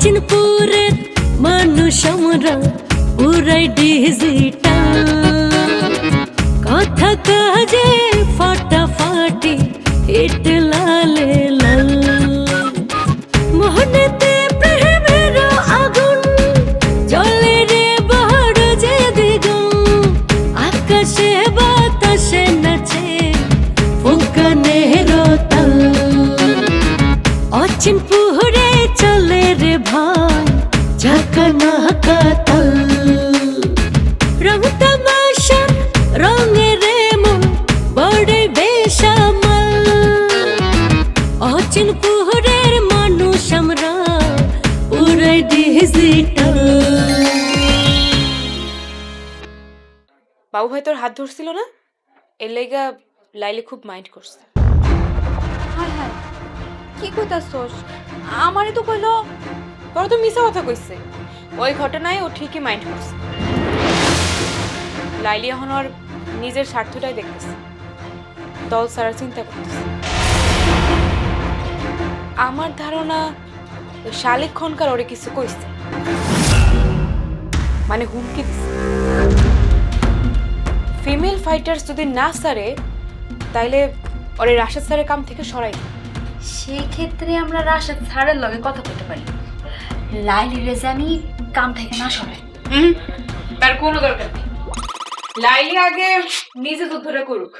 অচিনপুরের মানুষ আমরা পুরাই ডিজিটাল, কথা কাজে ফাটাফাটি হিট লালে লাল। মোহনেতে প্রেমের আগুন জ্বলে রে বড় যে দ্বিগুণ, আকাশে বাতাসে নাচে ফুকানের তাল। অচিনপুরে চলে রে ভাই ঝাঁকানাকা তাল, রং তামাশার রঙে রে মন বড় বেসামাল। অচিনপুরের মানুষ আমরা পুরাই ডিজিটাল। বাবু ভাই তোর হাত ধরছিল না, এর লাইগা লাইলি খুব মাইন্ড করছে। হায় হায়, কি কইতাছস? আমারই তো কইলো। তোর তো মিছা কথা কইছে, ওই ঘটনায় ও ঠিকই মাইন্ড করছে। লাইলি এখন ওর নিজের স্বার্থটাই দেখতেছে, দল সারার চিন্তা করতেছে। আমার ধারণা ওই শালিক খনকার ওরে কিছু কইছে, মানে হুমকি দিছে। ফিমেল ফাইটার্স যদি না সারে তাইলে ওরে রাশেদ স্যারের কাম থেকে সরাই। সেই ক্ষেত্রে আমরা রাশেদ স্যারের লগে কথা বলতে পারি, লাইলি রেজানি কাম থেকে না সরে। তার কোনো দরকার নেই। লাইলি আগে নিজে যুদ্ধটা করুক,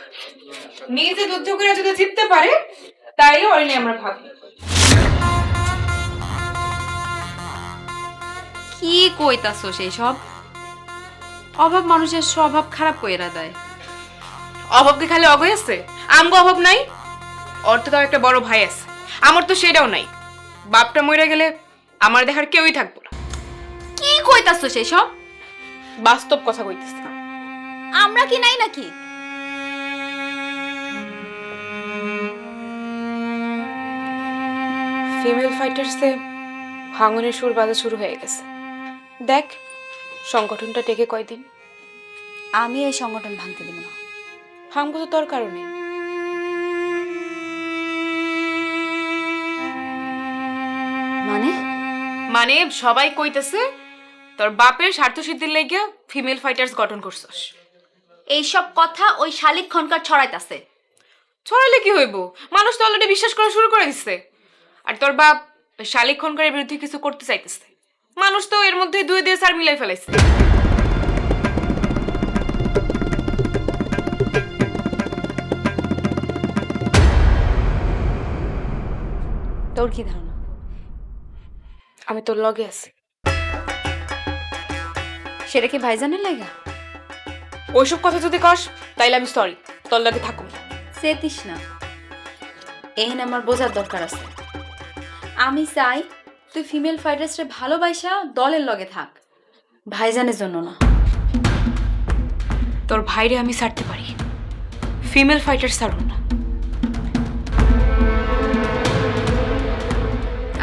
নিজে যুদ্ধ করে যদি জিততে পারে তাইলে ওরে নিয়ে আমরা ভাবি। কি কইতাছস এইসব? অভাব মানুষের স্বভাব খারাপ কইরা দেয়। অভাব কি খালি অগয় আছে? আমগো অভাব নাই? অর্থ তো একটা বড় ভাই আছে, আমার তো সেটাও নাই। বাপটা মরে গেলে আমার দেখার কেউই থাকবো না। কি কইতাছস এইসব? বাস্তব কথা কইতেছি। আমরা কি নাই নাকি? ফিমেল ফাইটার্সে ভাঙনের সুর বাজা শুরু হয়ে গেছে। দেখ সংগঠনটা টেকে কয়দিন। আমি এই সংগঠন ভাঙতে দেব না। ভাঙবো তো তোর কারণে। মানে মানে সবাই কইতেছে তোর বাপের স্বার্থ সিদ্ধির লাইগা ফিমেল ফাইটার্স গঠন করছস। এইসব কথা ওই শালিক খনকার ছড়াইতাছে। ছড়ালে কি হইব? মানুষ তো অলরেডি বিশ্বাস করা শুরু করে দিচ্ছে। আর তোর বাপ শালিক খনকারের বিরুদ্ধে কিছু করতে চাইতেছে, মানুষ তো এর মধ্যে দুই দিয়ে সার মিলাই ফেলাইছে। তোর কি ধারণা? আমি তোর লগে আছি। সেটা কি ভাইজানের লাগা? ওইসব কথা যদি কস তাইলে আমি সরি, তোর লগে থাকুম। সেতিস না, এহেন আমার বোঝার দরকার আছে। আমি চাই তুই ফিমেল ফাইটার্সরে ভালোবাসা দলের লগে থাক, ভাইজানের জন্য না। তোর ভাইরে আমি ছাড়তে পারি, ফিমেল ফাইটার ছাড়ব না।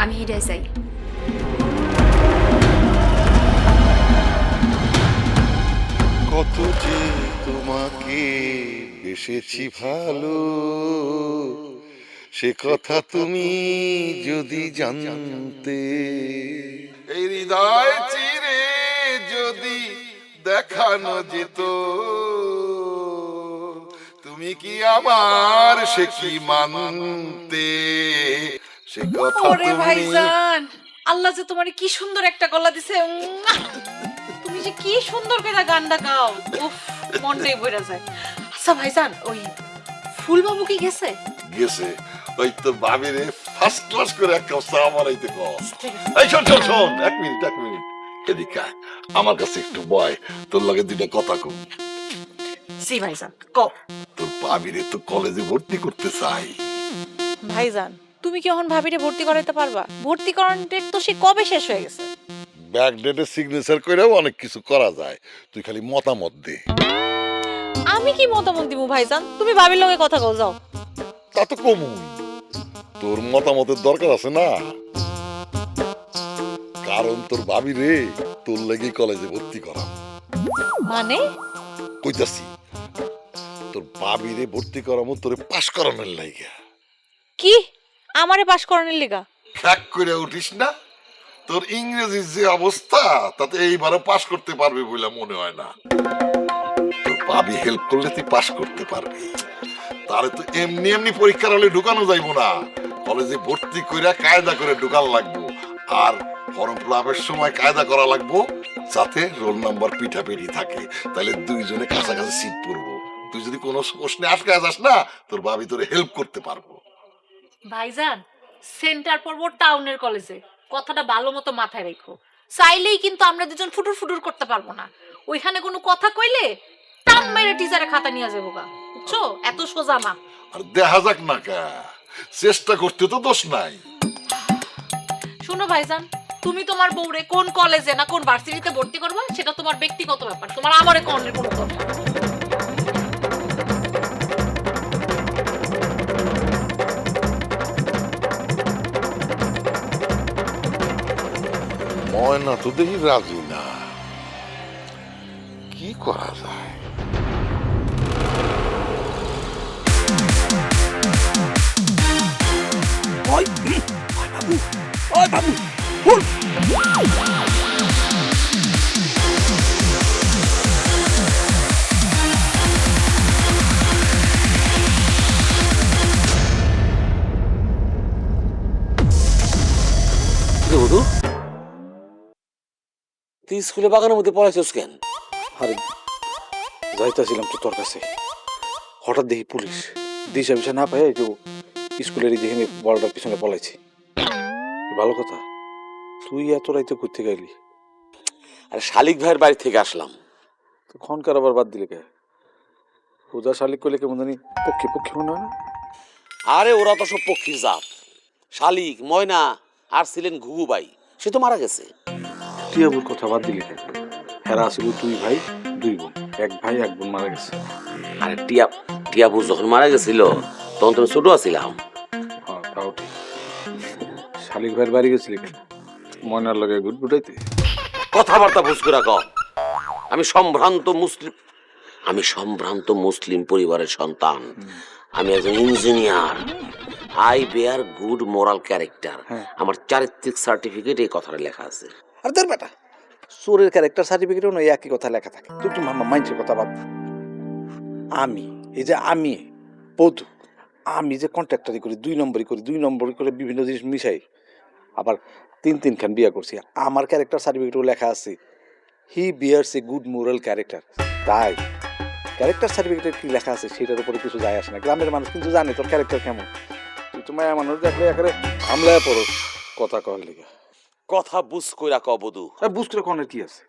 আমি হিরাই চাই। কত যে তোমাকে বেসেছি ভালো, সে কথা তুমি যদি জানতে। এই হৃদয় চিরে যদি দেখানো যেত, তুমি কি আমার সে কি মানতে। সে কথা ওরে ভাইজান, আল্লাহ যে তোমারে কি সুন্দর একটা গলা দিছে। তুমি যে কি সুন্দর করে গানটা গাও, উফ মনটাই বইরা যায়। আচ্ছা ভাইজান, ওই ফুলবাবু কি গেছে? গেছে, ওই তো ভাবিরে ফার্স্ট ক্লাস করে এক কাপ চা বানাইতে কও। এই শোন শোন শোন, এক মিনিট এদিকে আয়, আমার কাছে একটু বয়, তোর লগে দুইটা কথা কম। জি ভাইজান, কও। তোর ভাবিরে তো কলেজে ভর্তি করতে চাই। ভাইজান, তুমি কি এখন ভাবিরে ভর্তি করাইতে পারবা? ভর্তি করানোর ডেট তো সে কবে শেষ হয়ে গেছে। ব্যাকডেটে সিগনেচার করেও অনেক কিছু করা যায়, তুই খালি মতামত দে। আমি কি মতামত দিব ভাইজান? তুমি ভাবির লগে কথা কও যাও। তা তো কমই, তোর মতামতের দরকার আছে না, কারণ তোর ভাবি রে তোর লেগে কলেজে ভর্তি করা। মানে কইতাছি, তোর ভাবি রে ভর্তি করামো তোরে পাস করানোর লাইগা। কি? আমারে পাস করানোর লিগা? ফ্যাক করে উঠিস না, তোর ইংরেজির যে অবস্থা তাতে এইবারও পাশ করতে পারবি বলে মনে হয় না। তোর ভাবি হেল্প করলে তুই পাশ করতে পারবি। তাহলে তো এমনি এমনি পরীক্ষার হলে ঢুকানো যাইবো না, কলেজে ভর্তি কইরা কায়দা করে ঢুকান লাগবো। আর ফর্ম ফিল আপের সময় কায়দা করা লাগবো যাতে রোল নাম্বার পিঠাপিঠি থাকে, তাহলে দুইজনে কাছাকাছি সিট পড়বো। তুই যদি কোনো প্রশ্নে আটকে যাস না, তোর ভাবি তোরে হেল্প করতে পারবো। ভাইজান, সেন্টার পড়বো টাউনের কলেজে, কথাটা ভালো মতো মাথায় রেখো। চাইলেই কিন্তু আমরা দুজন ফুটুর ফুটুর করতে পারবো না। ওইখানে কোনো কথা কইলে টান মেরে টিচারের খাতা নিয়ে যাবো গা, বুঝছো? এত সোজা না। আর দেখা যাক না কা, চেষ্টা করতে তো দোষ নাই। শুনো ভাইজান, তুমি তোমার বউরে কোন কলেজে না কোন ভার্সিটিতে ভর্তি করবা সেটা তোমার ব্যক্তিগত ব্যাপার, তোমার আমারে কোনের কোনো দরকার নেই। ময়না তো দেখি রাজি না, কি করা যায়? তুই স্কুলে বাগানের মধ্যে পড়াইছিস কেন? আরে যাইতেছিলাম তো তোর কাছে, হঠাৎ দেখি পুলিশ দিশা বিশা না পাই কেউ স্কুলের যেখানে বড়টার পিছনে পলাইছি। ভালো কথা, তুই এত রাইতে ঘুরতে গেলি? আরে শালিক ভাইয়ের বাড়ি থেকে আসলাম। তো খনকার আবার বাদ দিলে কে? পূজা শালিক করলে কেমন জানি পক্ষে পক্ষে মনে হয় না? আরে ওরা তো সব পক্ষীর জাত। শালিক, ময়না আর ছিলেন ঘুঘু ভাই, সে তো মারা গেছে। টিয়াবুর কথা বাদ দিলি কে? হেরা আসিল দুই ভাই দুই বোন, এক ভাই এক বোন মারা গেছে। আরে টিয়াবু যখন মারা গেছিল তখন তুমি ছোট আছিলাম। হ্যাঁ তাও ঠিক। শালিক ভাইয়ের বাড়ি গেছিলি কেন? ময়নার লগে গুটগুটাইতে? কথাবার্তা বুঝ করে কও। আমি সম্ভ্রান্ত মুসলিম পরিবারের সন্তান। আমি একজন engineer. I bear good moral character. আমার চারিত্রিক সার্টিফিকেট এই কথাটা লেখা আছে। আর তোর বেটা চোরের ক্যারেক্টার সার্টিফিকেটও নয়, একই কথা লেখা থাকে। তুই তো মামা মাইন্সের কথা বাদ। আমি বধু, আমি যে কন্ট্রাক্টারি করি, দুই নম্বরই করে বিভিন্ন জিনিস মিশাই, আবার তিন খান বিয়ে করছি, আমার ক্যারেক্টার সার্টিফিকেটও লেখা আছে হি বিয়ার্স এ গুড মোরাল ক্যারেক্টার। তাই ক্যারেক্টার সার্টিফিকেটে কি লেখা আছে সেটার উপরে কিছু যায় আসে না। গ্রামের মানুষ কিন্তু জানে তোর ক্যারেক্টার কেমন। তুই তো মায়া মানুষ দেখলে একেবারে হামলায় পড়ো কথা কয় লেগে। কথা বুঝ কইরা কও বধু। বুঝ করে কনের কি আছে?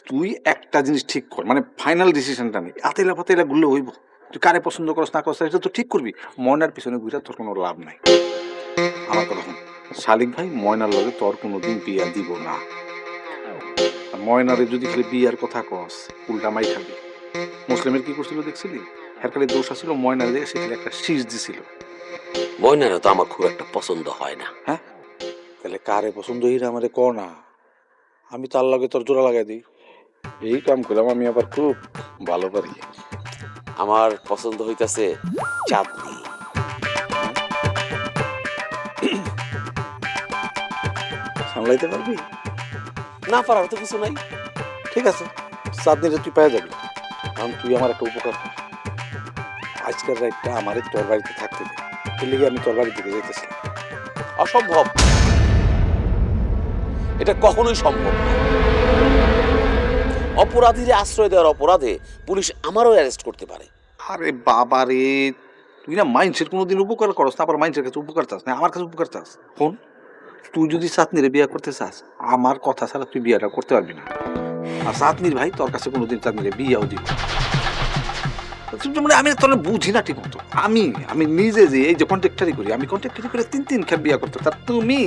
তুই একটা জিনিস ঠিক কর, মানে ফাইনাল ডিসিশনটা নেই। আতেলা পাতেলা গুলো হইব। তুই কারে পছন্দ করস না করস এটা তো ঠিক করবি। ময়নার পিছনে ঘুরে তোর কোনো লাভ নাই। আমার কথা শুন, শালিক ভাই ময়নার লগে তোর কোনোদিন বিয়া দিব না। ময়নারে যদি খালি বিয়ার কথা কস উল্টা মাই খাবি। মুসলিমের কি করছিল দেখছিলি? হ্যাঁ খালি দোষ আছিল ময়নার দেখে সেখানে একটা শীষ দিছিল। ময়নারা তো আমার খুব একটা পছন্দ হয় না। হ্যাঁ তাহলে কারে পছন্দ হইরা আমারে ক না, আমি তার লগে তোর জোড়া লাগাই দিই। এই কাম করলাম আমি আবার খুব ভালো পারি। আমার পছন্দ হইতাছে চাঁদনি। সামলাইতে পারবি? না পারার তো কিছু নাই। ঠিক আছে, চাঁদনিটা তুই পেয়ে যাবি। কারণ তুই আমার একটা উপকার কর। আজকের রাতটা আমারে তোর বাড়িতে থাকতে দে। এর লেগে আমি তোর বাড়ির দিকে যেতেছিলাম। অসম্ভব, এটা কখনোই সম্ভব না। অপরাধীরে আশ্রয় দেওয়ার অপরাধে পুলিশ আমারও অ্যারেস্ট করতে পারে। আরে বাবা রে, তুই না মাইন্সের কোনোদিন উপকার করস না, আবার মাইন্সের কাছে উপকার চাস না, আমার কাছে উপকার চাস। ফোন, তুই যদি চাঁদনিরে বিয়ে করতে চাস আমার কথা ছাড়া তুই বিয়েটা করতে পারবি না। আর চাঁদনির ভাই তোর কাছে কোনোদিন চাঁদনিরে বিয়েও দিব। মানে আমি তোর বুঝি না ঠিক মতো। আমি নিজে যে এই যে কন্ট্রাক্টারি করি, আমি কন্ট্রাক্টারি করে তিন খান বিয়ে করতে, তার তুমি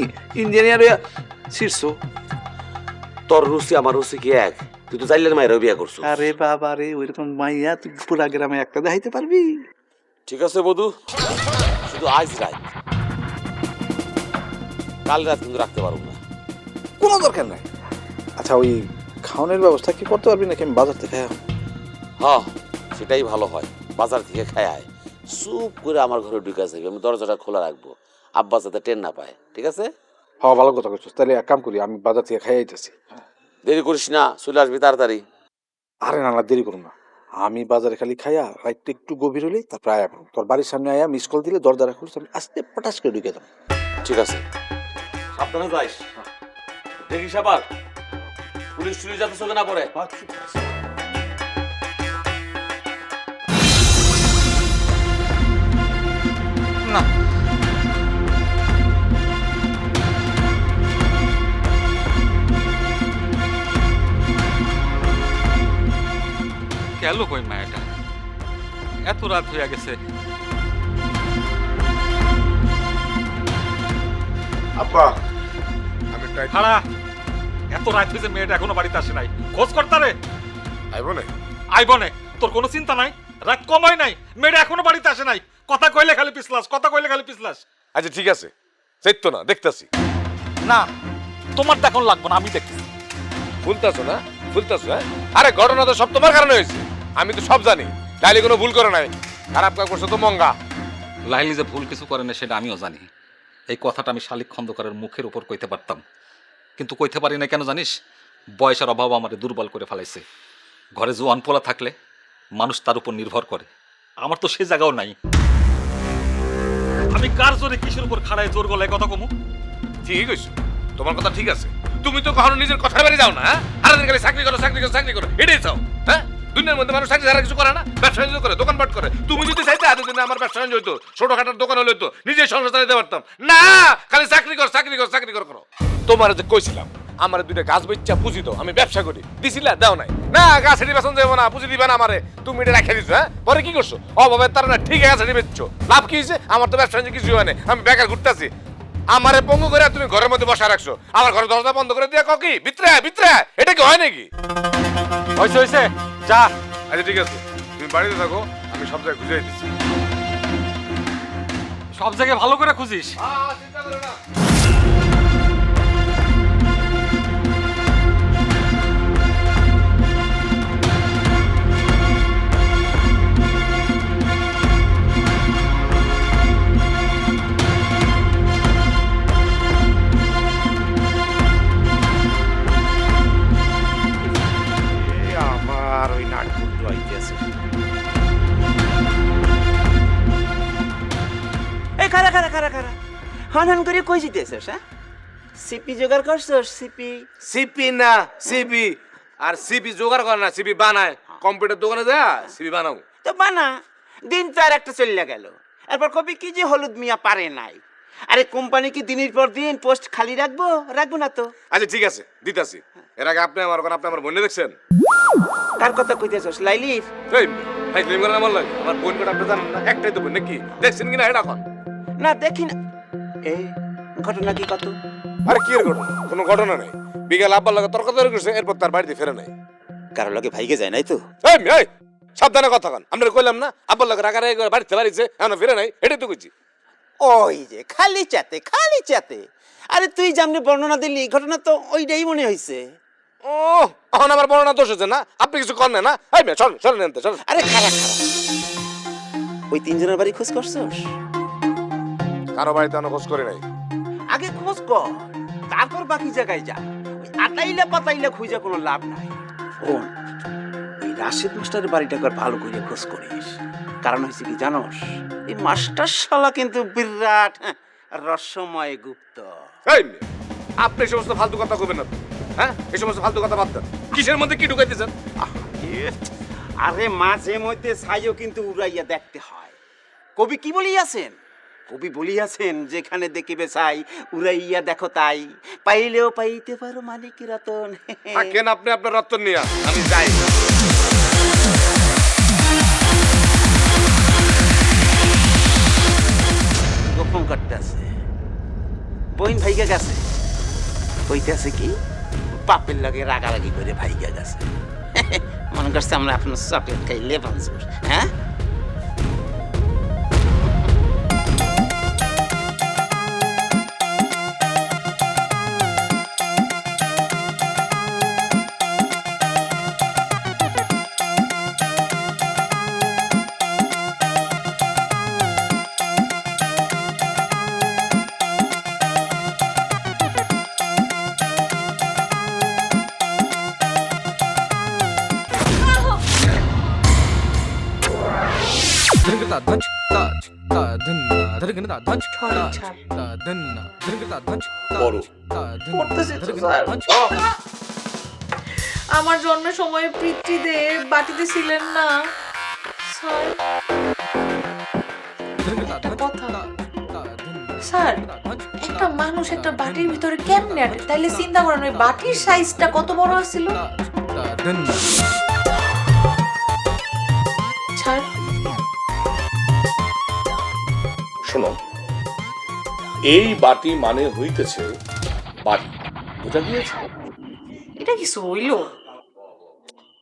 ইঞ্জিনিয়ার শীর্ষ। তোর রুচি আমার রুচি কি এক? তুই তো চাইলে মায়ের বিয়ে করছো। আরে বাবা রে, ওইরকম মাইয়া তুই পুরা গ্রামে একটা দেখাইতে পারবি? ঠিক আছে বধু, শুধু আজ রাত, কাল রাত কিন্তু রাখতে পারবো না। কোনো দরকার নাই। আচ্ছা ওই খাওয়ানোর ব্যবস্থা কি করতে পারবি নাকি আমি বাজার থেকে? হ্যাঁ সেটাই ভালো হয়, বাজার থেকে খায় চুপ করে আমার ঘরে ঢুকে যাবে। আমি দরজাটা খোলা রাখবো, আব্বা যাতে টেন না পায়। ঠিক আছে? হ্যাঁ ভালো কথা করছিস, তাহলে এক কাম করি, আমি বাজার থেকে খাই আইতেছি। দেরি করিস না, চলে আসবি তাড়াতাড়ি। আরে না না, দেরি করুন না, আমি বাজারে খালি খাইয়া রাইটটা একটু গভীর হলেই তারপরে আয়া পড়ব। তোর বাড়ির সামনে আয়া মিস কল দিলে দরজা খুলিস, আমি আস্তে পটাশ করে ঢুকে যাবো। ঠিক আছে, সাবধানে যাইস, দেখিস আবার পুলিশ টুলিশ যাতে চোখে না পড়ে। না, গেল কই মায়াটা? এত রাত হইয়া গেছে। আব্বা আমি ট্রাই হারা, এত রাত হয়েছে মেয়েটা এখনো বাড়িতে আসে নাই, খোঁজ করতারে। আইব না। আইবনে, তোর কোনো চিন্তা নাই? রাত কম হয় নাই, মেয়েটা এখনো বাড়িতে আসে নাই। কথা কইলে খালি পিছলাস, কথা কইলে খালি পিছলাস। আচ্ছা ঠিক আছে, চাইতো না, দেখতাছি। না, তোমার দেখুন লাগবো না, আমি দেখতেছি। ভুলতাছো না, ভুলতাছো? হ্যাঁ, আরে ঘটনা তো সব তোমার কারণে হয়েছে, আমি তো সব জানি। লাইলি কোনো ভুল করে নাই, খারাপ কাজ করছে তো মঙ্গা। লাইলি যে ভুল কিছু করে না সেটা আমিও জানি। এই কথাটা আমি শালিক খন্দকারের মুখের উপর কইতে পারতাম, কিন্তু কইতে পারি না। কেন জানিস? বয়সের অভাব আমাদের দুর্বল করে ফেলাইছে। ঘরে জোয়ান পোলা থাকলে মানুষ তার উপর নির্ভর করে, আমার তো সে জায়গাও নাই। আমি কার জোরে কিসের উপর খাড়ায় জোর গলায় কথা কমু? ঠিক আছে, তোমার কথা ঠিক আছে। তুমি তো কখনো নিজের কথার বাইরে যাও না। আর খালি চাকরি করো, চাকরি করো, চাকরি করো, এটাই চাও। হ্যাঁ, দুনিয়ার মধ্যে মানুষ চাকরি ছাড়া কিছু করে না, ব্যবসা বাণিজ্য করে, দোকানপাট করে। তুমি যদি চাইতে এতদিন আমার ব্যবসা বাণিজ্য হইতো, ছোটখাটার দোকান হলে হইতো, নিজের সংসার চালাতে পারতাম না। খালি চাকরি কর, চাকরি কর, চাকরি কর করো। তোমার যে কইছিলাম আমার দুইটা গাছ বেচা পুঁজি দাও, আমি ব্যবসা করি, দিছিলা? দাও নাই। না, গাছ এটি বেতন দেবো না, পুঁজি দিবে না আমারে, তুমি এটা রেখে দিছো। হ্যাঁ, পরে কি করছো? অভাবের তার না, ঠিক আছে এটি বেচছো, লাভ কি হয়েছে? আমার তো ব্যবসা বাণিজ্য কিছু হয় না, আমি বেকার ঘুরতেছি। আমারে পঙ্গু করে তুমি ঘরের মধ্যে বসা রাখছো, আমার ঘরের দরজা বন্ধ করে দিয়ে কি ভিতরে ভিতরে, এটা কি হয় নাকি? হয়েছে হয়েছে, যা। আচ্ছা ঠিক আছে, তুমি বাড়িতে থাকো, আমি সব জায়গায় খুঁজে দিচ্ছি। সব জায়গায় ভালো করে খুঁজিস। চিন্তা করো না। আমার ওই নাটকুটু আইতেছে। এই খারা খারা খারা খারা হন হন করে কই জিতেছিস? হ্যাঁ, সিপি জোগাড় করছস? সিপি সিপি না সিপি, আর সিপি জোগাড় করে না, সিপি বানায়। কম্পিউটার দোকানে যা সিপি বানাও। তো বানা, দিন তো আর একটা চলে গেল, এরপর কবি কি যে হলুদ মিয়া পারে নাই। আরে কোম্পানি কি দিনের পর দিন পোস্ট খালি রাখবো? রাখবো না তো। আচ্ছা ঠিক আছে, দিতাছি। এর আগে আপনি আমার বোনে দেখছেন? কার কথা কইতেছস? লাইলির? এই ভাই ক্লেম করেন আমার লাগে, আমার বোন কোটা আপনি জানেন না? একটাই তো বোন, নাকি দেখছেন কিনা এটা এখন? না দেখি না। এই ঘটনা কি কত? আরে কি এর ঘটনা? কোনো ঘটনা নেই। বিকেল আব্বার লাগে তর্কাতর্কি করছে, এরপর তার বাড়িতে ফেরে নাই। কারো লগে ভাইগে যায় নাই তো? এই সাবধানে কথা কন, আমরা কইলাম না আব্বার লাগে রাগারাগি করে বাড়িতে বাড়িছে, এখন ফেরে নাই, এটাই তো কইছি। ওই যে খালি চাতে খালি চাতে। আরে তুই যেমনি বর্ণনা দিলি, ঘটনা তো ওইটাই মনে হয়েছে। ও, এখন আমার বর্ণনা দোষ হচ্ছে না? আপনি কিছু করেন না? এই মেয়ে চল চল নেন, চল। আরে খারা খারা, ওই তিনজনের বাড়ি খোঁজ করছস? কারো বাড়িতে আমি খোঁজ করি নাই। আগে খোঁজ কর, তারপর বাকি জায়গায় যা। ওই আটাইলা পাতাইলা খুঁজে কোনো লাভ নাই। শোন, ওই রাশেদ মাস্টারের বাড়িটা একবার ভালো করে খোঁজ করিস। কারণ হয়েছে কি জানোস, এই মাস্টার শালা কিন্তু বিরাট রহস্যময় গুপ্ত। এই মেয়ে, আপনি এই সমস্ত ফালতু কথা কইবেন না। হ্যাঁ, এই সমস্ত ফালতু কথা বাদ দেন। কিসের মধ্যে কি ঢুকাইতেছেন? আরে মাঝে মধ্যে ছাইও কিন্তু উড়াইয়া দেখতে হয়। কবি কি বলিয়াছেন? কবি বলিয়াছেন, যেখানে দেখিবে ছাই উড়াইয়া দেখো তাই, পাইলেও পাইতে পারো মালিক রতন। থাকেন আপনি আপনার রত্তন নিয়ে, আমি যাই। গোপন করতে আছে, বইন ভাইগা গেছে। কইতেছে কি, বাপের লাগে রাগারাগি করে ভাইগা গেছে। মনে করছে আমরা আপনার চকলেট খাইলে ভাঙচুর। হ্যাঁ, বড় পড়তেছি তো, স্যার। আমার জন্মের সময় পিতৃদেব বাটিতে ছিলেন না স্যার। একটা কথা স্যার, একটা মানুষ একটা বাটির ভিতরে কেমনে আটে? তাইলে চিন্তা করেন ওই বাটির সাইজটা কত বড় ছিল। স্যার শোনো, এই বাটি মানে হইতেছে বাড়ি, বুঝা গিয়েছে? এটা কিছু হইল?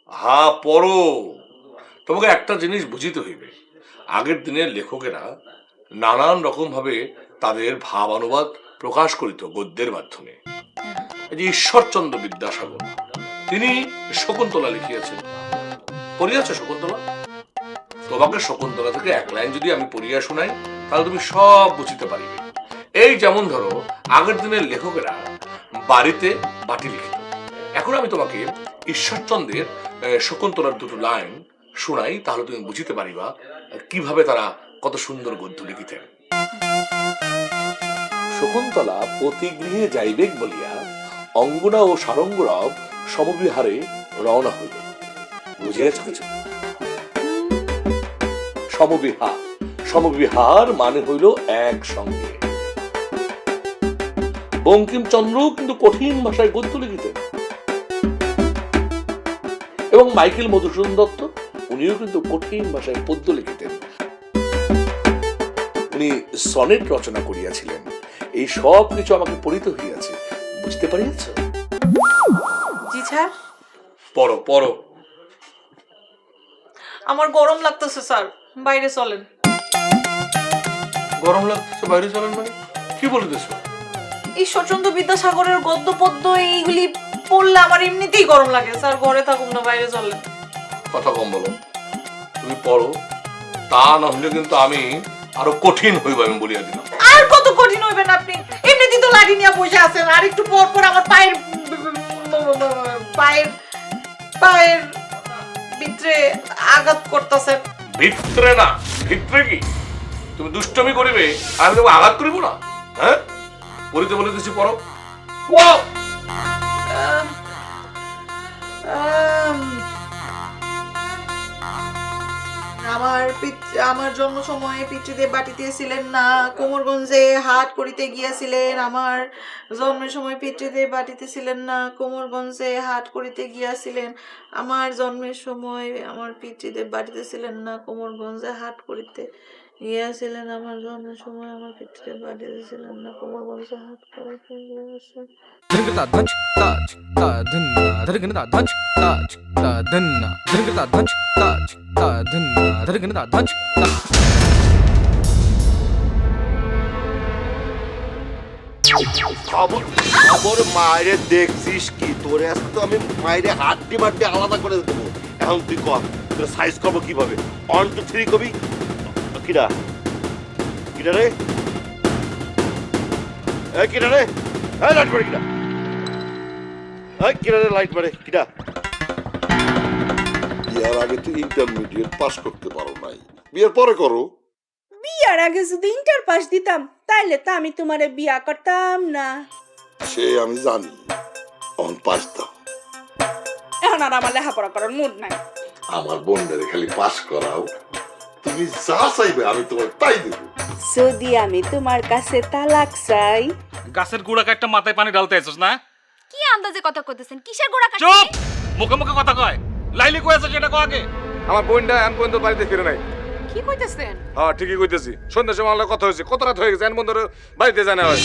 হা পড়ো, তোমাকে একটা জিনিস বুঝিতে হইবে। আগের দিনের লেখকেরা নানান রকম ভাবে তাদের ভাবানুবাদ প্রকাশ করিত গদ্যের মাধ্যমে। এই যে ঈশ্বরচন্দ্র বিদ্যাসাগর, তিনি শকুন্তলা লিখিয়াছেন। পড়িয়াছ শকুন্তলা? তোমাকে শকুন্তলা থেকে এক লাইন যদি আমি পড়িয়া শোনাই, তাহলে তুমি সব বুঝিতে পারিবে। এই যেমন ধরো, আগের দিনের লেখকেরা বাড়িতে বাটি লিখিত। এখন আমি তোমাকে ঈশ্বরচন্দ্রের শকুন্তলার দুটো লাইন শোনাই, তাহলে তুমি বুঝিতে পারিবা কিভাবে তারা কত সুন্দর গদ্য লিখিতেন। শকুন্তলা পতিগৃহে যাইবেক বলিয়া অঙ্গনা ও সারঙ্গরব সমবিহারে রওনা হইল। বুঝিয়াছ কিছু? সমবিহার, সমবিহার মানে হইল একসঙ্গে। বঙ্কিমচন্দ্র কিন্তু কঠিন ভাষায় গদ্য লিখিতেন, এবং মাইকেল মধুসূদন দত্ত উনিও কিন্তু কঠিন ভাষায় পদ্য লিখিতেন। উনি সনেট রচনা করিয়াছিলেন। এই সব কিছু আমাকে পড়িতে হইয়াছে, বুঝতে পারিয়াছ? জি স্যার। পড়ো পড়ো। আমার গরম লাগতেছে স্যার, বাইরে চলেন। গরম লাগতেছে, বাইরে চলেন মানে কি বলিতেছ? ঈশ্বরচন্দ্র বিদ্যাসাগরের গদ্য পদ্য এইগুলি পড়লে আমার এমনিতেই গরম লাগে স্যার। ঘরে থাকুন না, বাইরে চলেন। কথা কম বলো, তুমি পড়ো। তা না হলে কিন্তু আমি আরো কঠিন হইব, আমি বলিয়া দিলাম। আর কত কঠিন হইবেন আপনি? এমনিতেই তো লাঠি নিয়ে বসে আছেন, আর একটু পর পর আমার পায়ের পায়ের পায়ের ভিতরে আঘাত করতেছেন। ভিতরে না, ভিতরে কি তুমি দুষ্টমি করিবে, আমি তোমাকে আঘাত করিব না? হ্যাঁ, পড়িতে বলিতেছি, পড়ো। আমার জন্ম সময়ে পিতৃদেব বাটিতে ছিলেন না, কোমরগঞ্জে হাট করিতে গিয়াছিলেন। আমার জন্মের সময় পিতৃদেব বাটিতে ছিলেন না, কোমরগঞ্জে হাট করিতে গিয়াছিলেন। আমার জন্মের সময় আমার পিতৃদেব বাটিতে ছিলেন না, কোমরগঞ্জে হাট করিতে গিয়াছিলেন। আমার জন্মের সময় আমার পিতৃদেব বাটিতে ছিলেন না, কোমরগঞ্জে হাট করিতে গিয়াছিলেন। খবর মায়েরে দেখছিস কি? তোরে আজকে তো আমি মায়েরে হাড্ডি মাড্ডি আলাদা করে দেবো। এখন তুই কর, তোর সাইজ করবো কিভাবে? 1 2 3 কবি। কিরা কিরা রে? এই কিরা রে? এই লাইট মারে কিরা? এই কিরা রে লাইট মারে কিরা? বিয়ার আগে তো ইন্টারমিডিয়েট পাস করতে পারো নাই, বিয়ের পরে করো। বিয়ার আগে যদি ইন্টার পাস দিতাম তাইলে তো আমি তোমারে বিয়া করতাম না। সে আমি জানি, অন পাস দাও। এখন আর আমার লেখাপড়া করার মুড নাই। আমার বোনদের খালি পাস করাও, তুমি যা চাইবে আমি তোমার তাই দেবো। যদি আমি তোমার কাছে তালাক চাই। গাছের গুড়া কাটটা মাথায় পানি ঢালতে আইছস না? কি আন্দাজে কথা কইতেছেন? কিসের গোড়া কাটছি? চুপ! মুখে মুখে কথা কয়। লাইলি কইছে সেটা কও আগে। আমার বোনটা এখন পর্যন্ত বাড়িতে ফিরে নাই। কি কইতেছেন? হ্যাঁ, ঠিকই কইতেছি। সন্ধ্যার সময় আমার কথা হয়েছে, কত রাত হয়ে গেছে, এখন পর্যন্ত বাড়িতে জানা হয়।